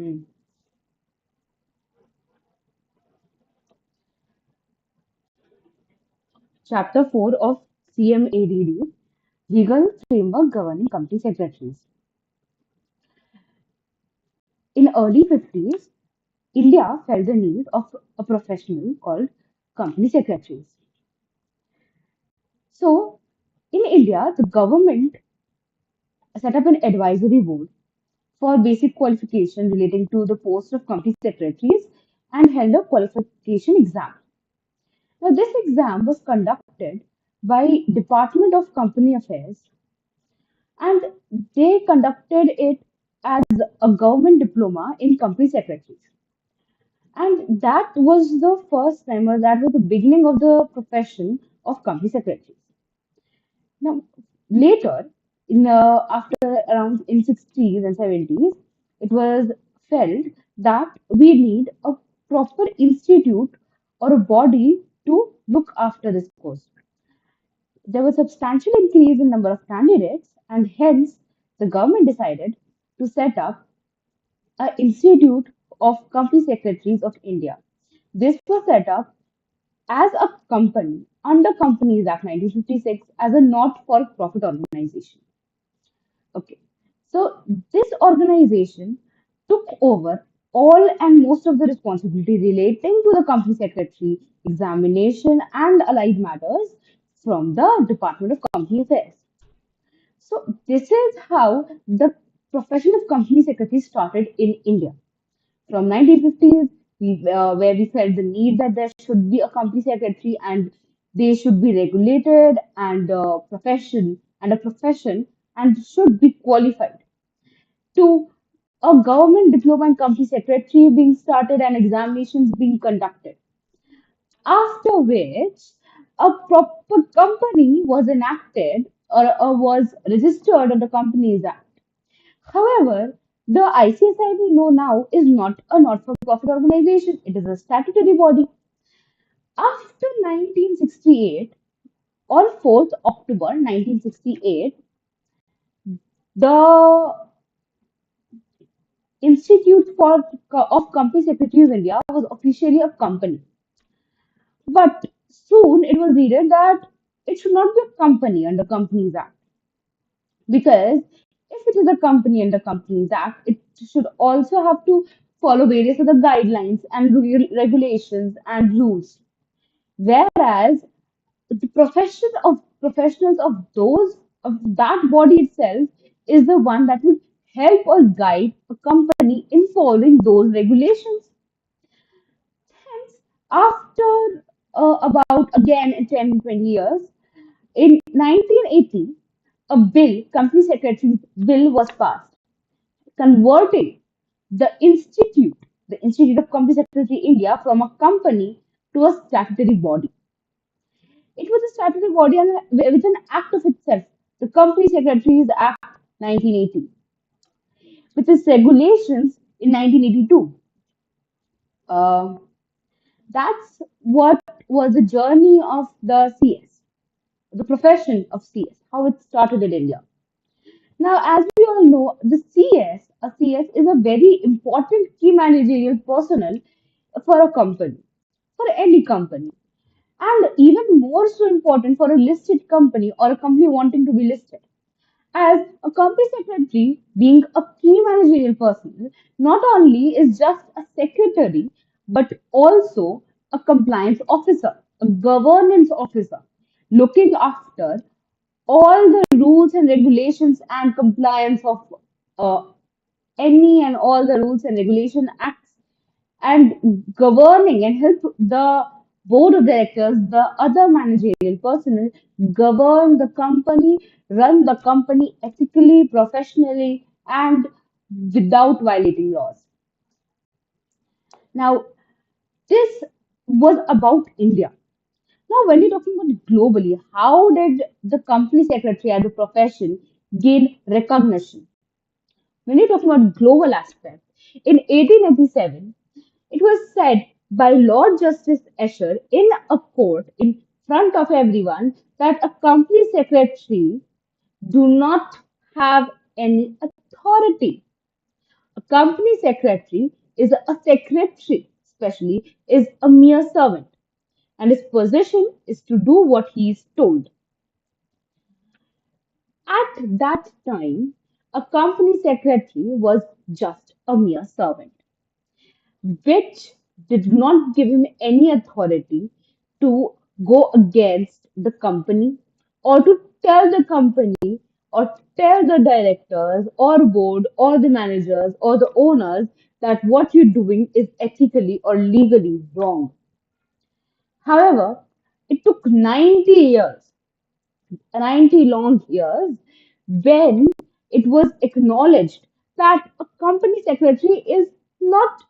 Hmm. Chapter 4 of CMADD, Legal Framework Governing Company Secretaries. In early 50s, India felt the need of a professional called company secretaries. So, in India, the government set up an advisory board for basic qualification relating to the post of company secretaries and held a qualification exam. Now, this exam was conducted by Department of Company Affairs, and they conducted it as a government diploma in company secretaries. And that was the first time, or that was the beginning of the profession of company secretaries. Now, later, after around in 60s and 70s, it was felt that we need a proper institute or a body to look after this course. There was substantial increase in number of candidates, and hence the government decided to set up an Institute of Company Secretaries of India. This was set up as a company under Companies Act 1956 as a not-for-profit organization. Okay, so this organization took over all and most of the responsibility relating to the company secretary examination and allied matters from the Department of Company Affairs. So this is how the profession of company secretary started in India. From 1950s, where we felt the need that there should be a company secretary and they should be regulated and a profession and should be qualified, to a government diploma in company secretary being started and examinations being conducted. After which, a proper company was enacted or was registered under Companies Act. However, the ICSI we know now is not a not-for-profit organization. It is a statutory body. After 1968, on 4th October 1968, the Institute of Company Secretaries India was officially a company. But soon it was needed that it should not be a company under Companies Act, because if it is a company under Companies Act, it should also have to follow various other guidelines and regulations and rules. Whereas the profession of professionals of those of that body itself is the one that would help or guide a company in following those regulations. Hence, after about again 10 20 years, in 1980, a bill, Company Secretary Bill, was passed, converting the Institute of Company Secretary India, from a company to a statutory body. It was a statutory body and with an act of itself, the Company Secretaries Act 1980, with its regulations in 1982. Uh, that's what was the journey of the CS, the profession of CS, how it started in India. Now, as we all know, a CS is a very important key managerial personnel for a company, for any company, and even more so important for a listed company or a company wanting to be listed. As a company secretary, being a key managerial person, not only is just a secretary, but also a compliance officer, a governance officer, looking after all the rules and regulations and compliance of uh, any and all the rules and regulation acts, and governing and help the board of directors, the other managerial personnel, govern the company, run the company ethically, professionally, and without violating laws. Now, this was about India. Now, when you're talking about globally, how did the company secretary as a profession gain recognition? When you're talking about global aspect, in 1887, it was said by Lord Justice Escher in a court in front of everyone that a company secretary do not have any authority. A company secretary is a secretary, especially, is a mere servant, and his position is to do what he is told. At that time, a company secretary was just a mere servant, which did not give him any authority to go against the company or to tell the company or tell the directors or board or the managers or the owners that what you're doing is ethically or legally wrong. However, it took 90 long years when it was acknowledged that a company secretary is not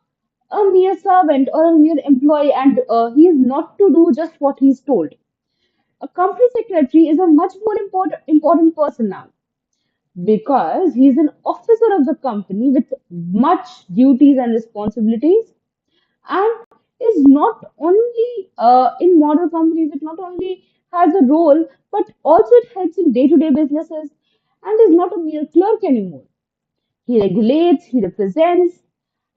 a mere servant or a mere employee and he is not to do just what he's told. A company secretary is a much more important person now because he's an officer of the company with much duties and responsibilities and is not only in model companies, it not only has a role, but also it helps in day-to-day businesses and is not a mere clerk anymore. He regulates, he represents,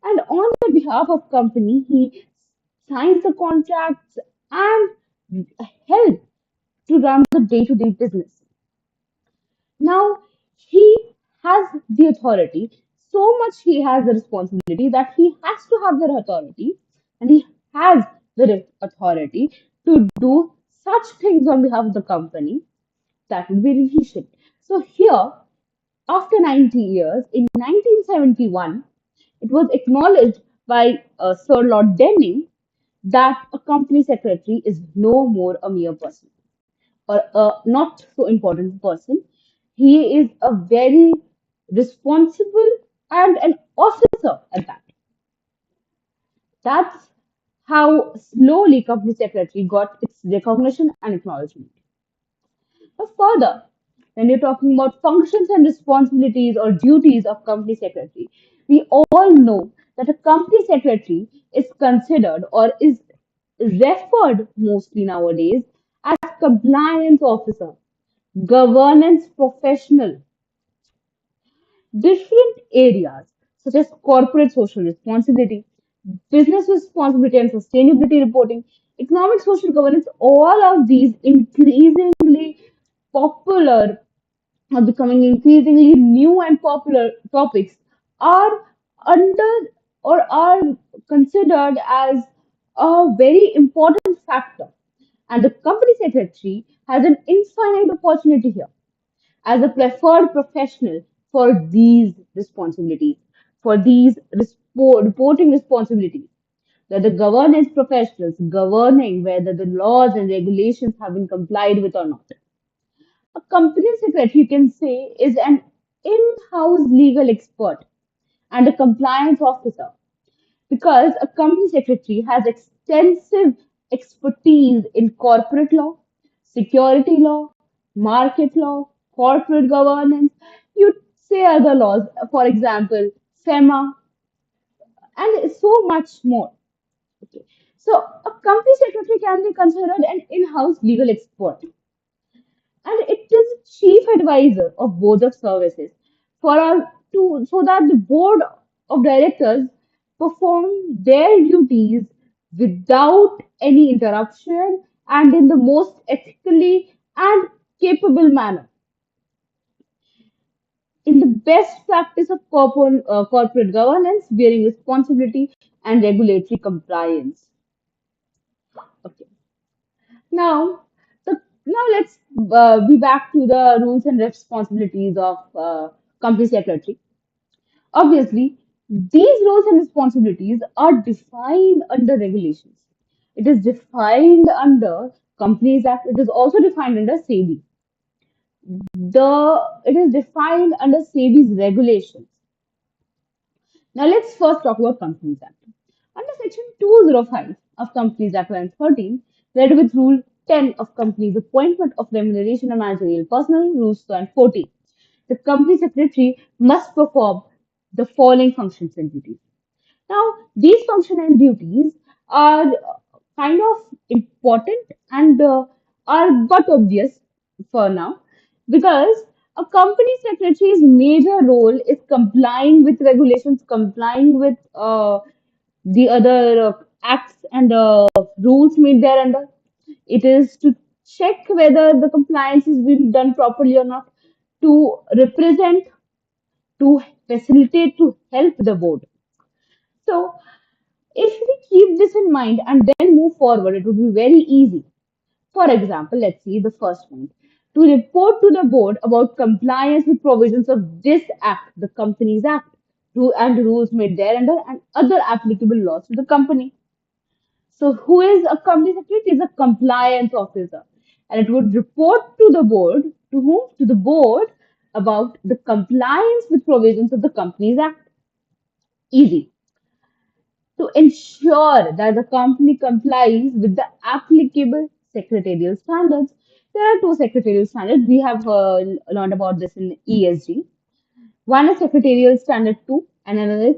and on the behalf of company, he signs the contracts and help to run the day-to-day business. Now he has the authority, so much he has the responsibility that he has to have the authority and he has the authority to do such things on behalf of the company that would be efficient. So here, after 90 years, in 1971, it was acknowledged by Sir Lord Denning that a company secretary is no more a mere person or a not so important person. He is a very responsible and an officer at that. That's how slowly company secretary got its recognition and acknowledgement. But further, when you're talking about functions and responsibilities or duties of company secretary, we all know that a company secretary is considered or is referred mostly nowadays as compliance officer, governance professional, different areas such as corporate social responsibility, business responsibility and sustainability reporting, economic social governance, all of these increasingly popular are becoming increasingly new and popular topics are under or are considered as a very important factor. And the company secretary has an infinite opportunity here as a preferred professional for these responsibilities, for these reporting responsibilities. They're the governance professionals governing whether the laws and regulations have been complied with or not. A company secretary, you can say, is an in house legal expert and a compliance officer because a company secretary has extensive expertise in corporate law, security law, market law, corporate governance. You say other laws, for example, FEMA, and so much more. Okay. So, a company secretary can be considered an in house legal expert and it is chief advisor of board of services for our to so that the board of directors perform their duties without any interruption and in the most ethically and capable manner in the best practice of corporate governance bearing responsibility and regulatory compliance. Okay, now now let's be back to the rules and responsibilities of company secretary. Obviously, these roles and responsibilities are defined under regulations. It is defined under Companies Act. It is also defined under SEBI. It is defined under SEBI's regulations. Now let's first talk about Companies Act. Under Section 205 of Companies Act 2013, read with Rule 10 of Companies Appointment of Remuneration and Managerial Personnel, Rules 2014, the company secretary must perform the following functions and duties. Now, these functions and duties are kind of important and are but obvious for now because A company secretary's major role is complying with regulations, complying with the other acts and rules made there under. It is to check whether the compliance is being done properly or not, to represent, to facilitate, to help the board. So, if we keep this in mind and then move forward, it would be very easy. For example, let's see the first point. To report to the board about compliance with provisions of this act, the Companies Act, and rules made thereunder, and other applicable laws to the company. So, who is a company secretary? It is a compliance officer, and it would report to the board, to whom? To the board about the compliance with provisions of the Companies Act. Easy. To ensure that the company complies with the applicable secretarial standards. There are two secretarial standards. We have learned about this in ESG. One is Secretarial Standard 2 and another is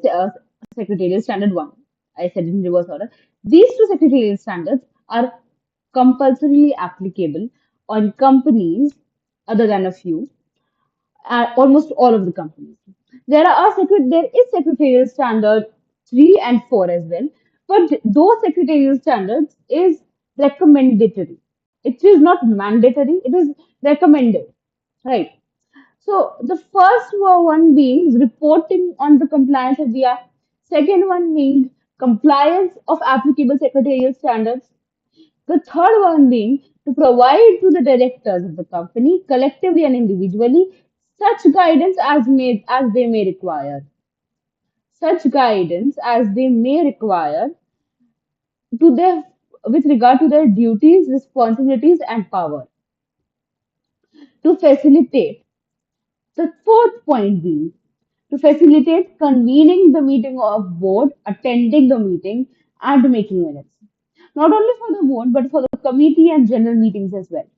Secretarial Standard 1. I said in reverse order. These two secretarial standards are compulsorily applicable on companies other than a few, almost all of the companies. There is Secretarial Standard 3 and 4 as well, but those Secretarial Standards is recommendatory. It is not mandatory, it is recommended, right? So the first one being reporting on the compliance of the act. Second one being compliance of applicable secretarial standards. The third one being to provide to the directors of the company, collectively and individually, such guidance as they may require. Such guidance as they may require to their with regard to their duties, responsibilities, and power to facilitate. The fourth point being to facilitate convening the meeting of board, attending the meeting, and making minutes. Not only for the board, but for the committee and general meetings as well.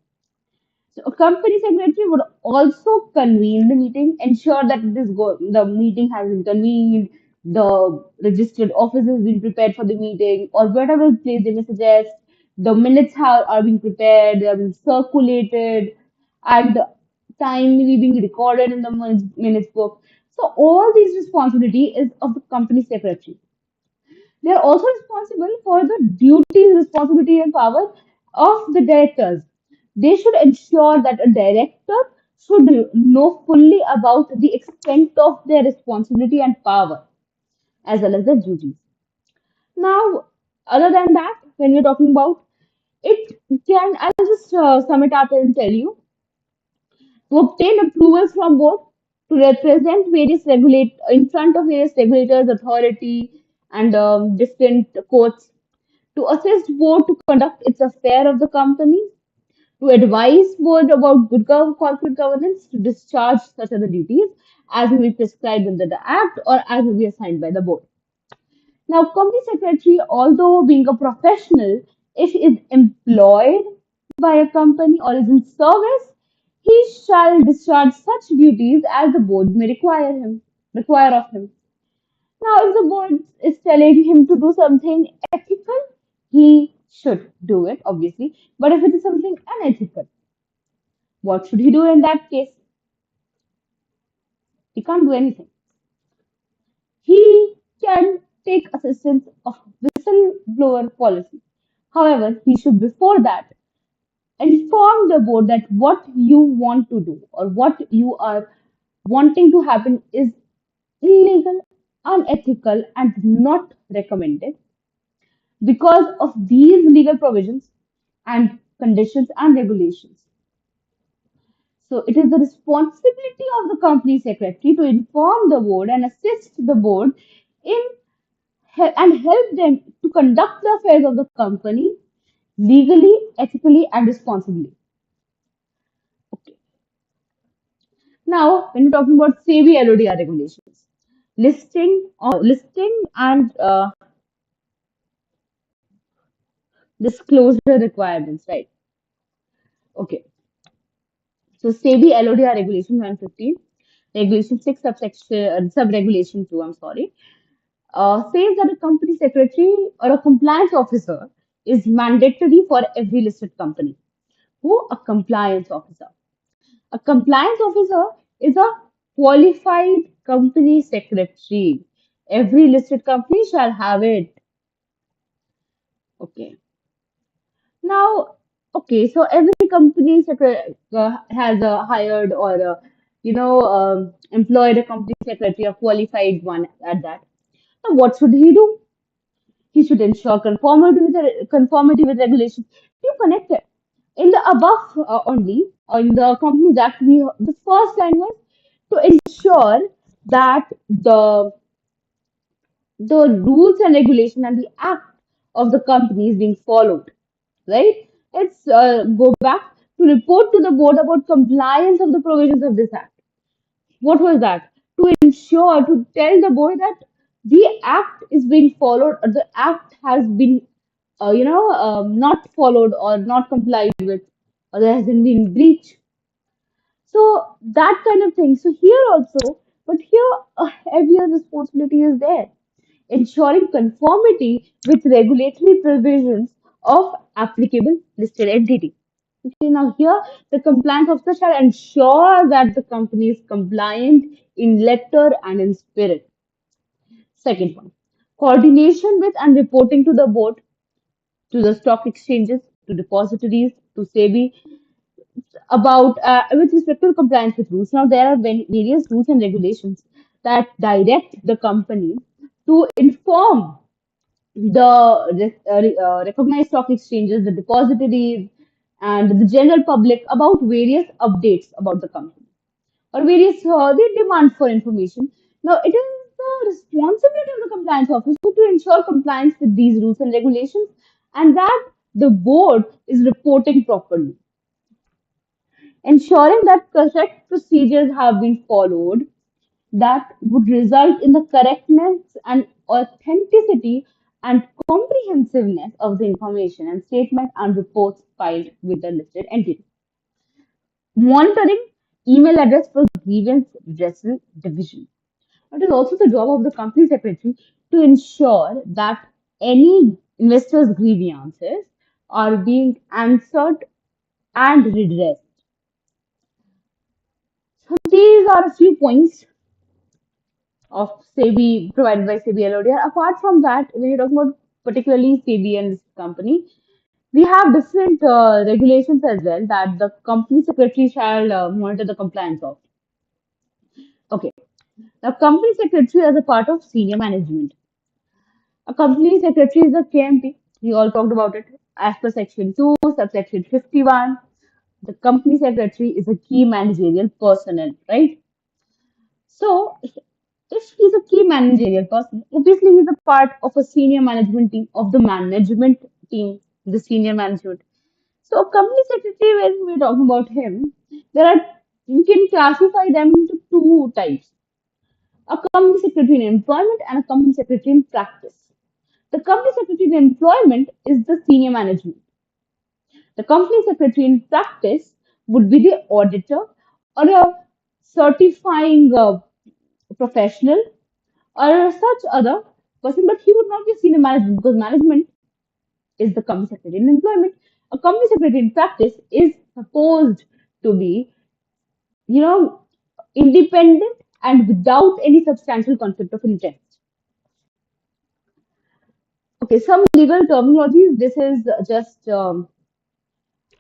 So a company secretary would also convene the meeting, ensure that the meeting has been convened, the registered office has been prepared for the meeting, or whatever place they may suggest. The minutes are being prepared, they are being circulated, and timely being recorded in the minutes book. So all these responsibility is of the company secretary. They are also responsible for the duties, responsibility, and power of the directors. They should ensure that a director should know fully about the extent of their responsibility and power as well as their duties. Now, other than that, when you're talking about it, I'll just sum it up and tell you to obtain approvals from board, to represent various regulate in front of various regulators, authority, and different courts, to assist board to conduct its affair of the company, to advise board about corporate governance, to discharge such other duties as may be prescribed under the act or as may be assigned by the board. Now, company secretary, although being a professional, if he is employed by a company or is in service, he shall discharge such duties as the board may require of him. Now, if the board is telling him to do something ethical, he should do it, obviously. But if it is something unethical, what should he do in that case? He can't do anything. He can take assistance of whistleblower policy. However, he should before that inform the board that what you want to do or what you are wanting to happen is illegal, unethical, and not recommended because of these legal provisions and conditions and regulations. So it is the responsibility of the company secretary to inform the board and assist the board in and help them to conduct the affairs of the company legally, ethically, and responsibly. Okay. Now, when we're talking about SEBI LODR regulations, listing and disclosure requirements, right? Okay. So SEBI LODR regulation 115, regulation 6 sub-regulation 2, I'm sorry, says that a company secretary or a compliance officer is mandatory for every listed company. Who? A compliance officer. A compliance officer is a qualified company secretary. Every listed company shall have it. Okay. Now, okay, so every company has a hired or employed a company secretary, a qualified one at that. Now, what should he do? He should ensure conformity with regulations. You connect it. In the above only, in the Companies Act, the first line was to ensure that the rules and regulation and the act of the company is being followed. Right? Let's go back to report to the board about compliance of the provisions of this act. What was that? To ensure, to tell the board that the act is being followed, or the act has been, not followed or not complied with, or there hasn't been breach. So that kind of thing. So here also, but here a heavier responsibility is there, ensuring conformity with regulatory provisions of applicable listed entity. Okay, now here the compliance officer shall ensure that the company is compliant in letter and in spirit. Second one, coordination with and reporting to the board, to the stock exchanges, to depositories, to SEBI about with respect to compliance with rules. Now there are various rules and regulations that direct the company to inform the recognized stock exchanges, the depositories, and the general public about various updates about the company or various they demand for information. Now, it is the responsibility of the compliance officer to ensure compliance with these rules and regulations and that the board is reporting properly, ensuring that correct procedures have been followed that would result in the correctness and authenticity and comprehensiveness of the information and statement and reports filed with the listed entity. Monitoring email address for grievance redressal division. It is also the job of the company secretary to ensure that any investors' grievances are being answered and redressed. So these are a few points of SEBI provided by SEBI LODR. Apart from that, when you're talking about particularly SEBI and this company, we have different regulations as well that the company secretary shall monitor the compliance of. Okay, now company secretary as a part of senior management. A company secretary is a KMP. We all talked about it. As per section 2, subsection 51, the company secretary is a key managerial personnel, right? So, if he's a key managerial person, obviously he's a part of a senior management team, of the management team, the senior management. So, company secretary, when we're talking about him, there are you can classify them into two types: a company secretary in employment and a company secretary in practice. The company secretary in employment is the senior management. The company secretary in practice would be the auditor or a certifying professional or such other person, but he would not be a senior management because management is the company secretary in employment. A company secretary in practice is supposed to be, you know, independent and without any substantial conflict of interest. Okay, some legal terminologies. This is just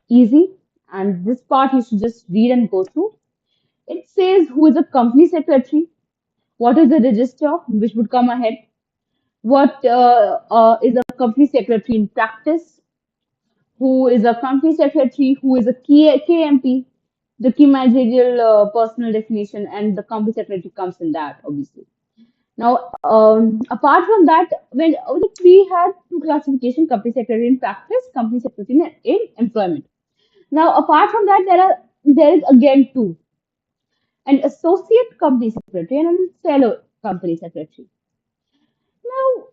easy, and this part you should just read and go through. It says who is a company secretary, what is the register, which would come ahead, what is a company secretary in practice, who is a company secretary, who is a KMP, the key managerial personal definition, and the company secretary comes in that, obviously. Now, apart from that, when we had two classification: company secretary in practice, company secretary in employment. Now, apart from that, there is again two: an associate company secretary and a fellow company secretary. Now,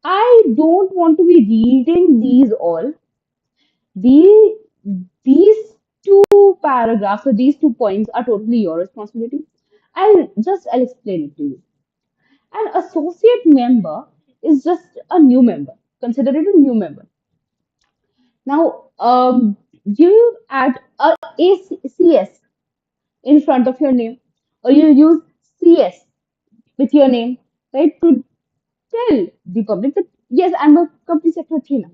I don't want to be reading these all. The, these two paragraphs or these 2 points are totally your responsibility. I'll explain it to you. An associate member is just a new member. Consider it a new member. Now, you add a ACS. in front of your name, or you use CS with your name, right, to tell the public that yes, I'm a company secretary now.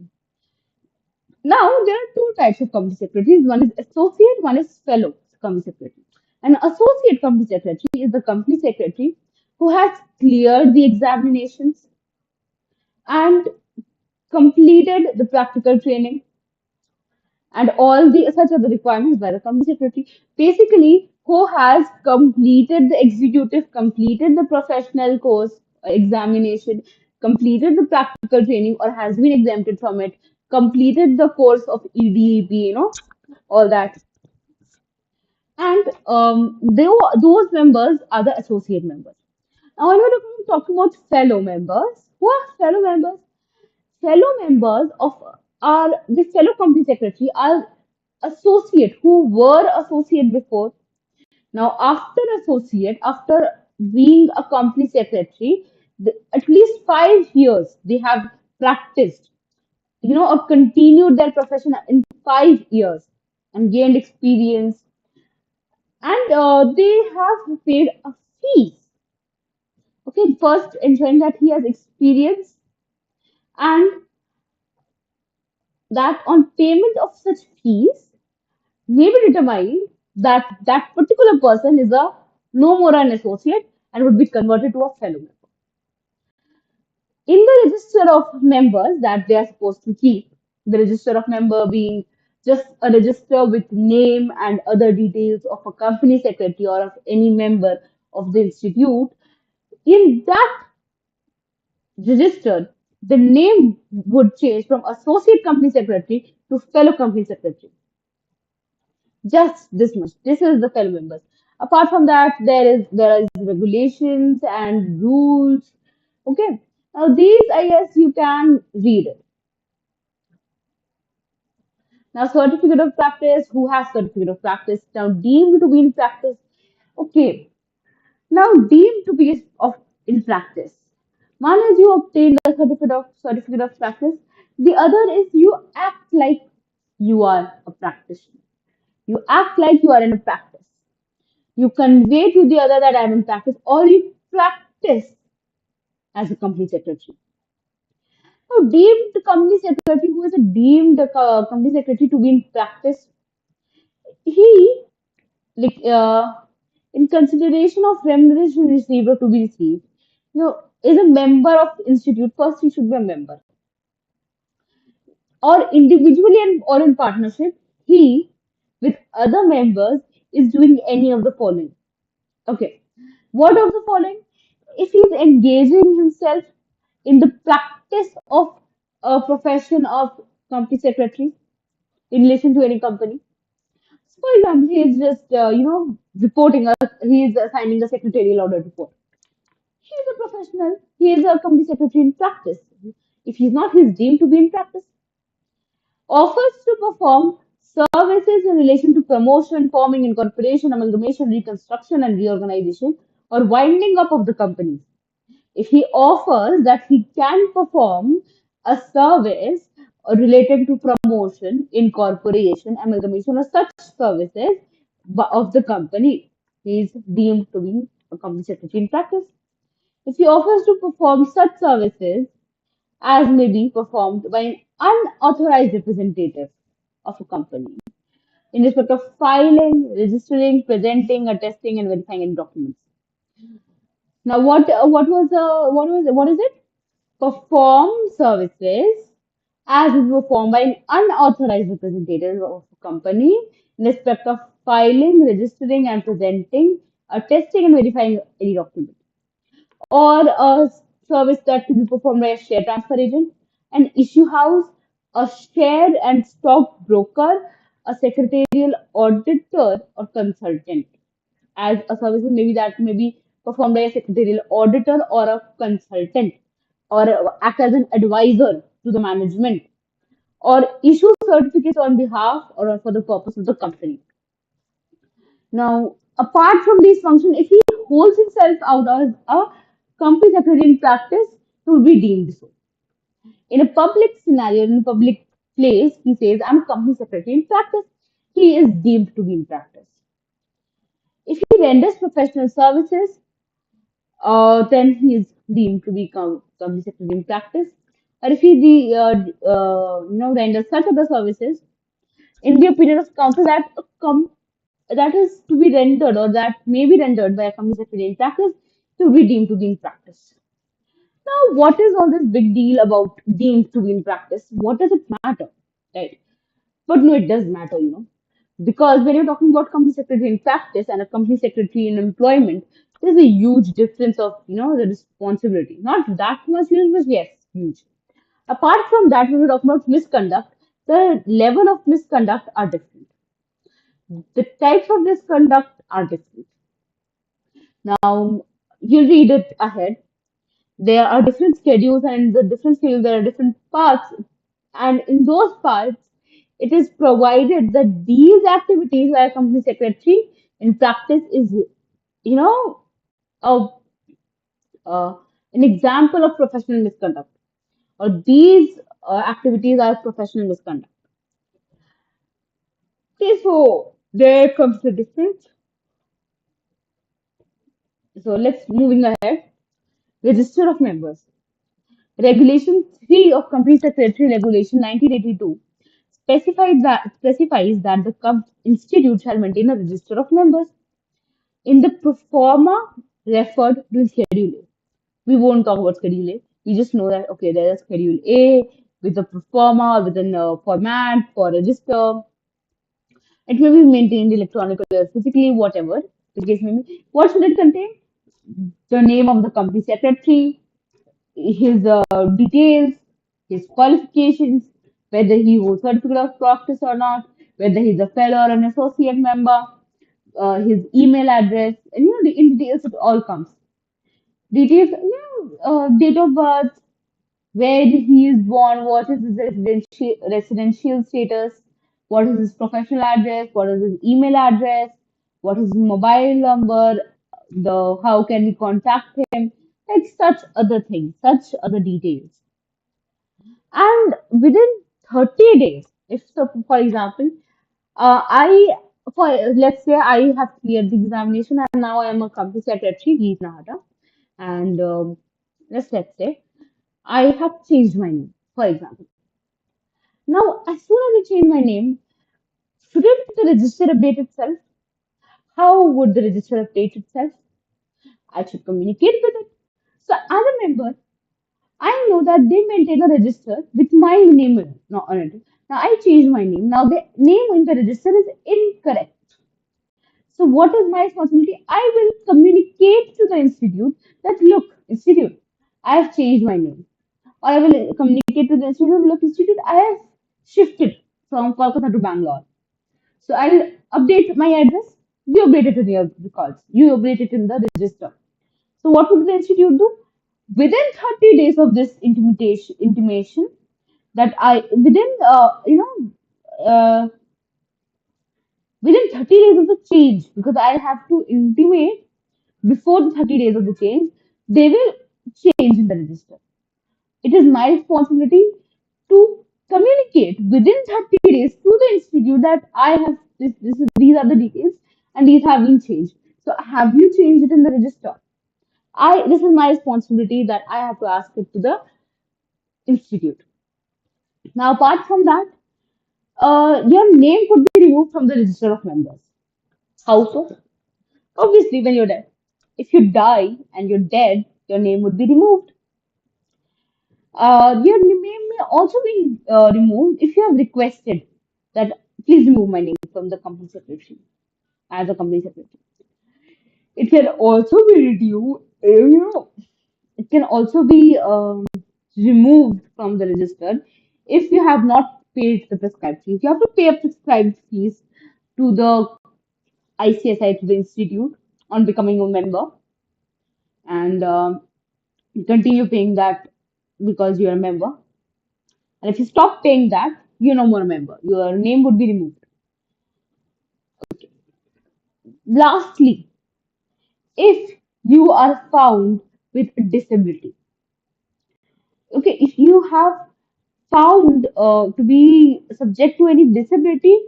Now there are two types of company secretaries. One is associate, one is fellow company secretary. An associate company secretary is the company secretary who has cleared the examinations and completed the practical training and all the such other requirements by the company secretary. Basically, who has completed the executive, completed the professional course examination, completed the practical training, or has been exempted from it, completed the course of EDEP, all that. And those members are the associate members. Now, when we're talking about fellow members, who are fellow members? Fellow members of our the fellow company secretary are associate who were associate before. Now, after associate, after being a company secretary, at least 5 years they have practiced, or continued their profession in 5 years and gained experience, and they have paid a fees. Okay, first ensuring that he has experience and that on payment of such fees may be determined that that particular person is a no more an associate and would be converted to a fellow member. In the register of members that they are supposed to keep, the register of member being just a register with name and other details of a company secretary or of any member of the institute, in that register, the name would change from associate company secretary to fellow company secretary. Just this much. This is the fellow members. Apart from that, there is regulations and rules. Okay. Now these I guess you can read it. Now certificate of practice, who has certificate of practice? Now deemed to be in practice. Okay. Now deemed to be of in practice. One is you obtain the certificate of practice. The other is you act like you are a practitioner. You act like you are in a practice. You convey to the other that I'm in practice, or you practice as a company secretary. Now, deemed company secretary, who is a deemed company secretary to be in practice, he, like, in consideration of remuneration received or to be received, is a member of institute. First, he should be a member, or individually and or in partnership, he with other members is doing any of the following. Okay. What of the following? If he's engaging himself in the practice of a profession of company secretary in relation to any company. So, for example, he is just, reporting, he is signing a secretarial order report. He is a professional. He is a company secretary in practice. If he's not, he's deemed to be in practice. Offers to perform services in relation to promotion, forming, incorporation, amalgamation, reconstruction, and reorganization, or winding up of the company. If he offers that he can perform a service related to promotion, incorporation, amalgamation, or such services of the company, he is deemed to be a company secretary in practice. If he offers to perform such services as may be performed by an unauthorized representative of a company in respect of filing, registering, presenting, attesting, and verifying any documents. Now, what is it? Perform services as is performed by an unauthorized representative of a company in respect of filing, registering, and presenting, attesting, and verifying any document, or a service that to be performed by a share transfer agent, an issue house, a share and stock broker, a secretarial auditor or consultant. As a service maybe that may be performed by a secretarial auditor or a consultant, or act as an advisor to the management, or issue certificates on behalf or for the purpose of the company. Now, apart from these functions, if he holds himself out as a company secretary in practice, he will be deemed so. In a public scenario, in a public place, he says, I'm a company secretary in practice. He is deemed to be in practice. If he renders professional services, then he is deemed to be company secretary in practice. Or if he renders such other services, in the opinion of counsel, that is to be rendered or that may be rendered by a company secretary in practice to be deemed to be in practice. Now, what is all this big deal about deemed to be in practice? What does it matter? Right. But no, it does matter, because when you're talking about company secretary in practice and a company secretary in employment, there's a huge difference of, the responsibility. Not that much huge, but yes, huge. Apart from that, when we're talking about misconduct, the level of misconduct are different. The types of misconduct are different. Now, you read it ahead. There are different schedules, and in the different schedules, there are different parts. And in those parts, it is provided that these activities by a company secretary in practice is, you know, a, uh, an example of professional misconduct, or these activities are professional misconduct. Okay, so there comes the difference. So let's moving ahead. Register of members. Regulation 3 of Company Secretary Regulation 1982 specifies that the institute shall maintain a register of members in the pro forma referred to in Schedule A. We won't talk about Schedule A. We just know that okay, there is Schedule A with a pro forma, with a format for register. It may be maintained electronically or physically, whatever the case may be. What should it contain? The name of the company secretary, his details, his qualifications, whether he holds certificate of practice or not, whether he's a fellow or an associate member, his email address, and in details it all comes. Details, date of birth, where he is born, what is his residential status, what is his professional address, what is his email address, what is his mobile number, the how can we contact him, like such other things, such other details. And within 30 days, if so, for example, I for let's say I have cleared the examination and now I am a company secretary, Geet Nahata, and let's say I have changed my name, for example. Now, as soon as I change my name, shouldn't the register update itself? How would the register update itself? I should communicate with it. So, as a member, I know that they maintain a register with my name on it. Now, I changed my name. Now, the name in the register is incorrect. So, what is my responsibility? I will communicate to the institute that, look, institute, I have changed my name. Or I will communicate to the institute, look, institute, I have shifted from Kolkata to Bangalore. So I'll update my address. You update it in your records. You update it in the register. So what would the institute do? Within 30 days of this intimation that I within within 30 days of the change, because I have to intimate before the 30 days of the change, they will change in the register. It is my responsibility to communicate within 30 days to the institute that I have these are the details and these have been changed. So have you changed it in the register? This is my responsibility that I have to ask it to the institute. Now, apart from that, your name could be removed from the register of members. How so? Obviously, when you're dead. If you die and you're dead, your name would be removed. Your name may also be removed if you have requested that please remove my name from the company secretary as a company secretary. It can also be reduced, it can also be removed from the register if you have not paid the prescribed fees. You have to pay a prescribed fees to the ICSI, to the institute, on becoming a member, and continue paying that because you're a member. And if you stop paying that, you're no more a member. Your name would be removed. Lastly, if you are found with a disability, okay, if you have found to be subject to any disability,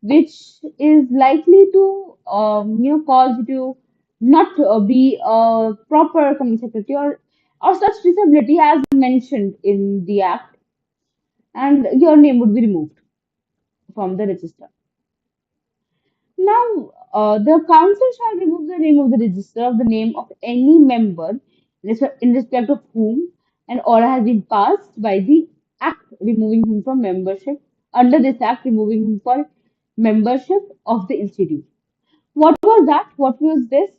which is likely to cause you to not be a proper company secretary or such disability as mentioned in the act, and your name would be removed from the register. Now, the council shall remove the name of the register of the name of any member in respect of whom an order has been passed by the act removing him from membership, under this act removing him for membership of the institute. What was that? What was this?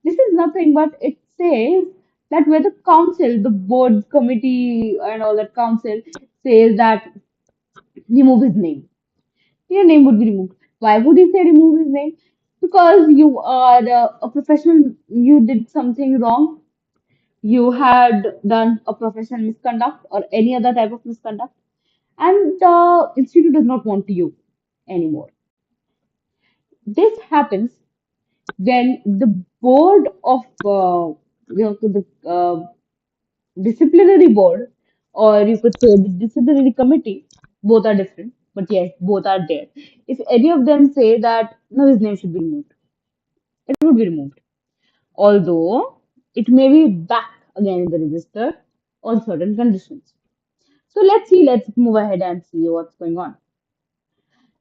This is nothing but it says that where the council, the board committee and all that council says that remove his name, your name would be removed. Why would he say remove his name? Because you are a professional, you did something wrong, you had done a professional misconduct or any other type of misconduct, and the institute does not want you anymore. This happens when the board of the disciplinary board, or you could say the disciplinary committee, both are different, but yes, both are there. If any of them say that no, his name should be removed, it would be removed. Although it may be back again in the register on certain conditions. So let's move ahead and see what's going on.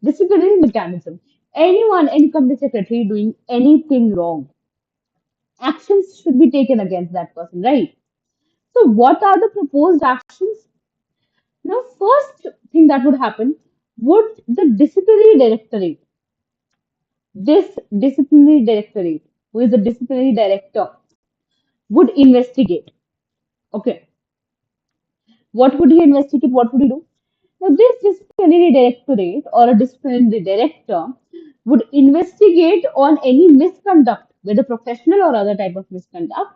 Disciplinary mechanism. Anyone, any company secretary doing anything wrong, actions should be taken against that person, right? So what are the proposed actions? Now, first thing that would happen, would the disciplinary directorate, who is the disciplinary director, would investigate. Okay, what would he investigate? What would he do? Now, this disciplinary directorate or a disciplinary director would investigate on any misconduct, whether professional or other type of misconduct,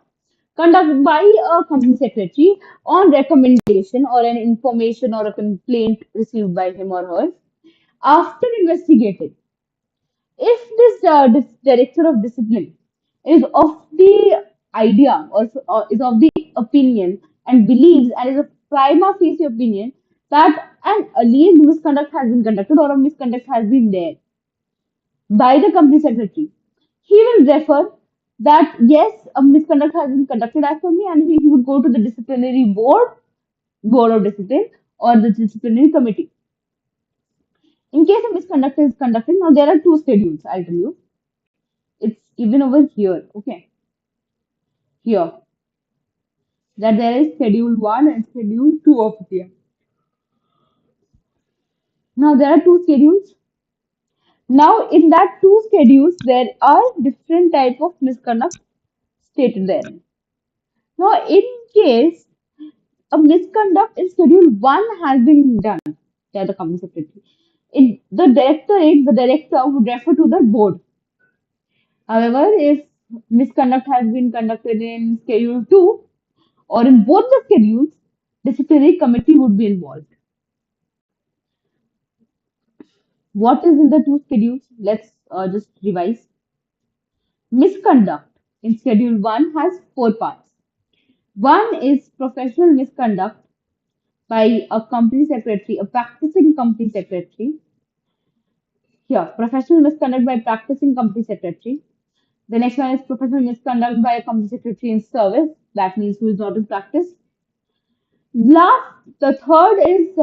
conducted by a company secretary on recommendation or an information or a complaint received by him or her. After investigating, if this director of discipline is of the idea or is of the opinion and believes and is a prima facie opinion that an alleged misconduct has been conducted or a misconduct has been there by the company secretary, he will refer that yes, a misconduct has been conducted as per me, and he would go to the disciplinary board of discipline, or the disciplinary committee. In case a misconduct is conducted, now there are two schedules, I'll tell you. It's even over here, okay? Here, that there is schedule 1 and schedule 2 of here. Now there are two schedules. Now in that two schedules, there are different type of misconduct stated there. Now in case a misconduct in schedule 1 has been done by the company secretary, the director would refer to the board. However, if misconduct has been conducted in schedule 2 or in both the schedules, disciplinary committee would be involved. What is in the two schedules? Let's just revise. Misconduct in schedule 1 has four parts. One is professional misconduct by a company secretary, a practicing company secretary. Here, professional misconduct by practicing company secretary. The next one is professional misconduct by a company secretary in service. That means who is not in practice. The third is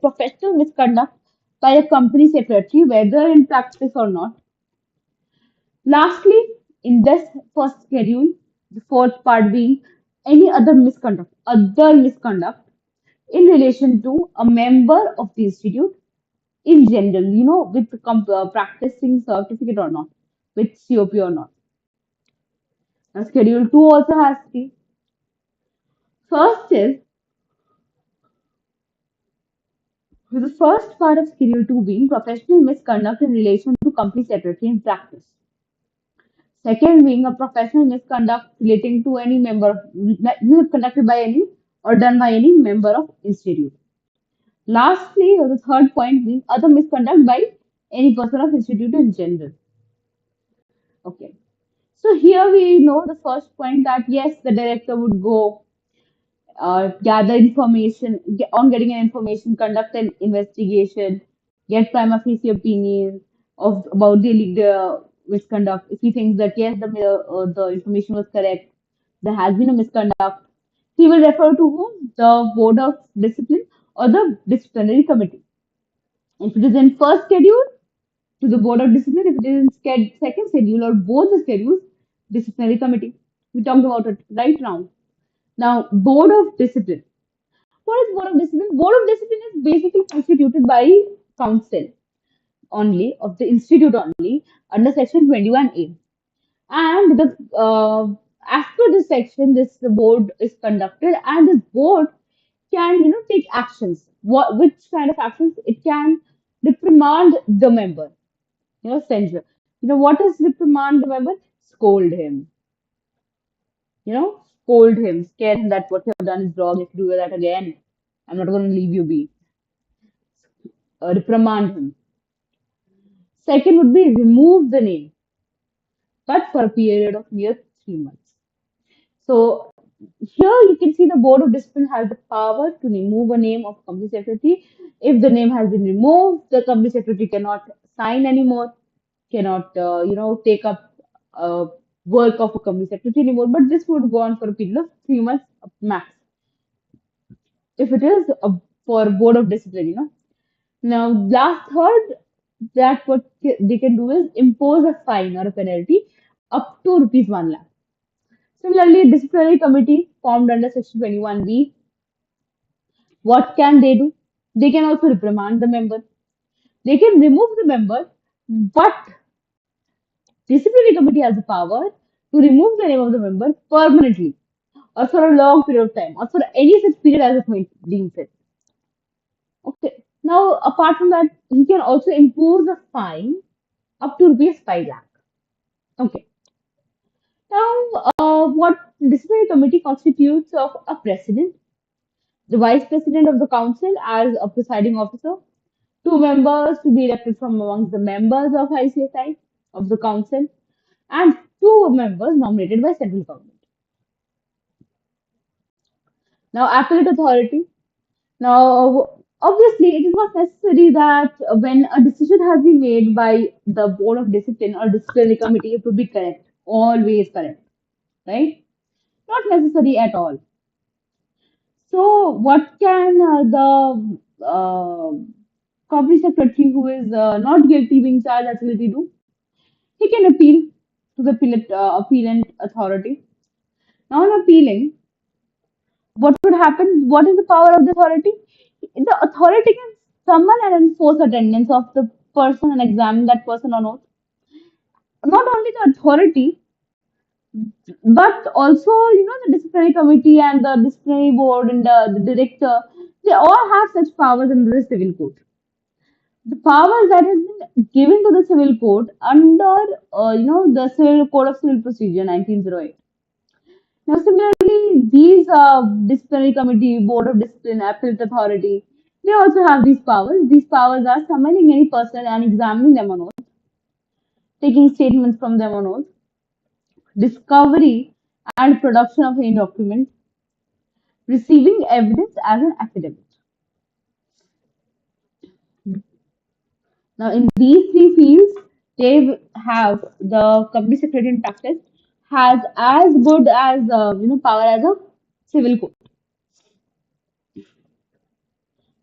professional misconduct by a company secretary, whether in practice or not. Lastly, in this first schedule, the fourth part being any other misconduct in relation to a member of the institute in general, with the practicing certificate or not, with COP or not. Now, schedule 2 also has three. First is with the first part of schedule 2 being professional misconduct in relation to company secretary in practice. Second being a professional misconduct relating to any conducted by any or done by any member of institute. Lastly, or the third point being other misconduct by any person of institute in general. Okay. So here we know the first point that yes, the director would go gather information on getting an information, conduct an investigation, get prima facie opinion of about the misconduct. If he thinks that yes, the information was correct, there has been a misconduct, he will refer to whom? The board of discipline or the disciplinary committee. If it is in first schedule, to the board of discipline. If it is in second schedule or both the schedules, disciplinary committee. We talked about it right now. Now, board of discipline. What is board of discipline? Board of discipline is basically constituted by council only of the institute only under section 21A. And the after this section, this board is conducted, and this board can take actions. What which kind of actions? It can reprimand the member, censure. What is reprimand the member? Scold him. Scold him, scare him that what you have done is wrong. If you do that again, I'm not going to leave you be. Reprimand him. Second would be remove the name, but for a period of near 3 months. So here you can see the Board of Discipline has the power to remove a name of company secretary. If the name has been removed, the company secretary cannot sign anymore, cannot take up work of a company secretary anymore. But this would go on for a period of 3 months max. If it is for Board of Discipline, Now last third, that what they can do is impose a fine or a penalty up to rupees 1 lakh. Similarly, disciplinary committee formed under section 21B, what can they do? They can also reprimand the member. They can remove the member, but disciplinary committee has the power to remove the name of the member permanently or for a long period of time or for any such period as it may deem fit. Okay. Now, apart from that, he can also impose a fine up to rupees 5 lakh. Okay. Now, what disciplinary committee constitutes of a president, the vice president of the council as a presiding officer, two members to be elected from amongst the members of ICSI of the council, and two members nominated by central government. Now, appellate authority. Now, obviously, it is not necessary that when a decision has been made by the board of discipline or disciplinary committee, it would be correct, always correct, right? Not necessary at all. So, what can the company secretary who is not guilty being charged actually do? He can appeal to the appellant authority. Now, on appealing, what would happen? What is the power of the authority? The authority can summon and enforce attendance of the person and examine that person on oath. Not only the authority, but also the disciplinary committee and the disciplinary board and the director. They all have such powers in the civil code. The powers that has been given to the civil code under the Civil Code of Civil Procedure 1908. Now, similarly, these disciplinary committee, board of discipline, appellate authority, they also have these powers. These powers are summoning any person and examining them on oath, taking statements from them on oath, discovery and production of any document, receiving evidence as an affidavit. Now, in these three fields, they have the company secretary in practice has as good as power as a civil court.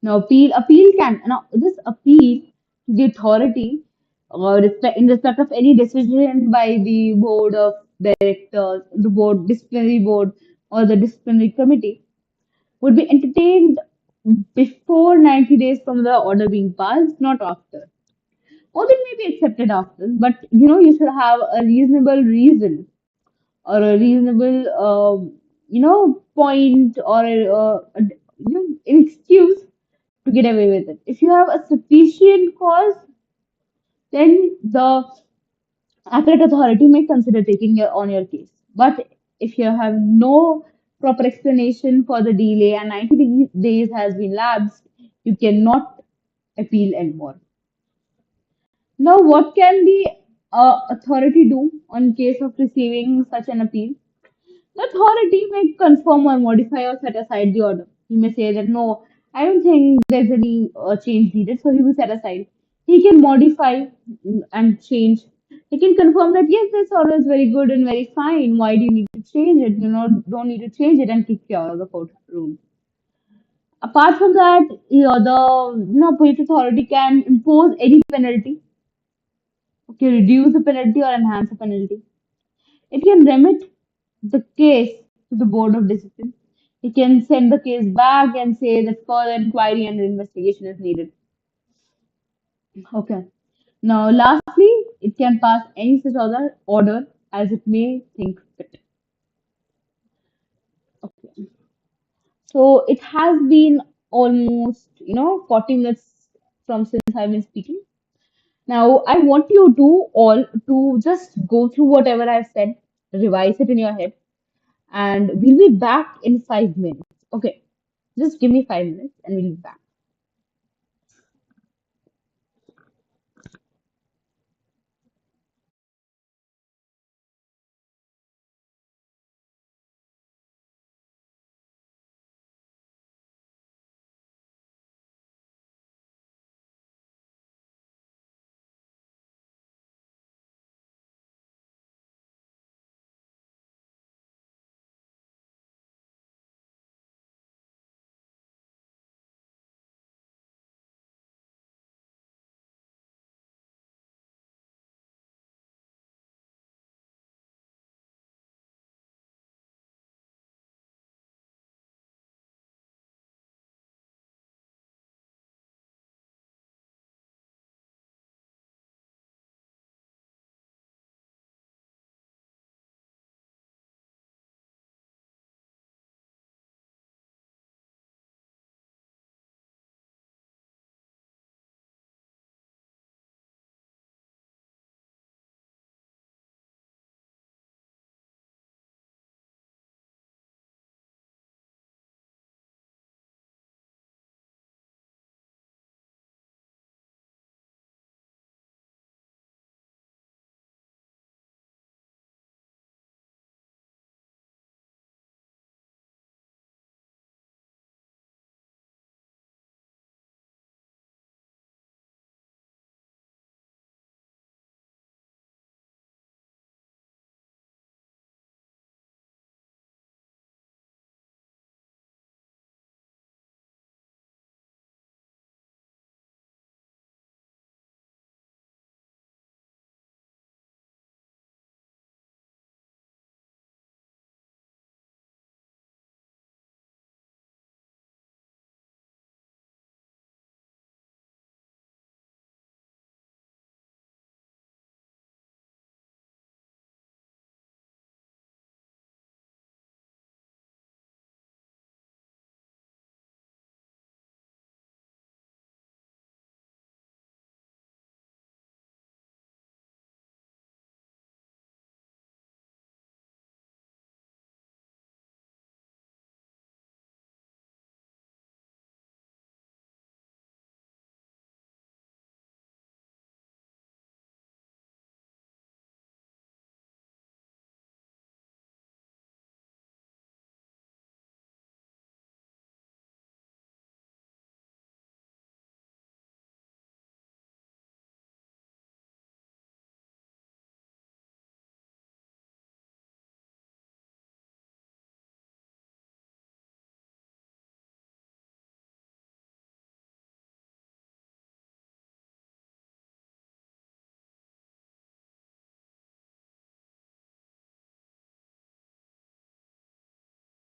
Now, appeal can now this appeal the authority or in respect of any decision by the board of directors, the board disciplinary board, or the disciplinary committee would be entertained before 90 days from the order being passed, not after. Or they may be accepted after, but you should have a reasonable reason or a reasonable point or an excuse to get away with it. If you have a sufficient cause, then the appellate authority may consider taking on your case. But if you have no proper explanation for the delay and 90 days has been lapsed, you cannot appeal anymore. Now, what can the authority do on case of receiving such an appeal? The authority may confirm or modify or set aside the order. You may say that no, I don't think there's any change needed, so he will set aside. He can modify and change. He can confirm that yes, this order is very good and very fine. Why do you need to change it? You know, don't need to change it and kick you out of the courtroom. Apart from that, the police authority can impose any penalty. Okay, reduce the penalty or enhance the penalty. It can remit the case to the Board of Discipline. It can send the case back and say that further inquiry and investigation is needed. Okay. Now, lastly, it can pass any such other order as it may think fit. Okay. So it has been almost, 40 minutes from since I've been speaking. Now, I want you to all to just go through whatever I've said, revise it in your head, and we'll be back in 5 minutes. Okay. Just give me 5 minutes and we'll be back.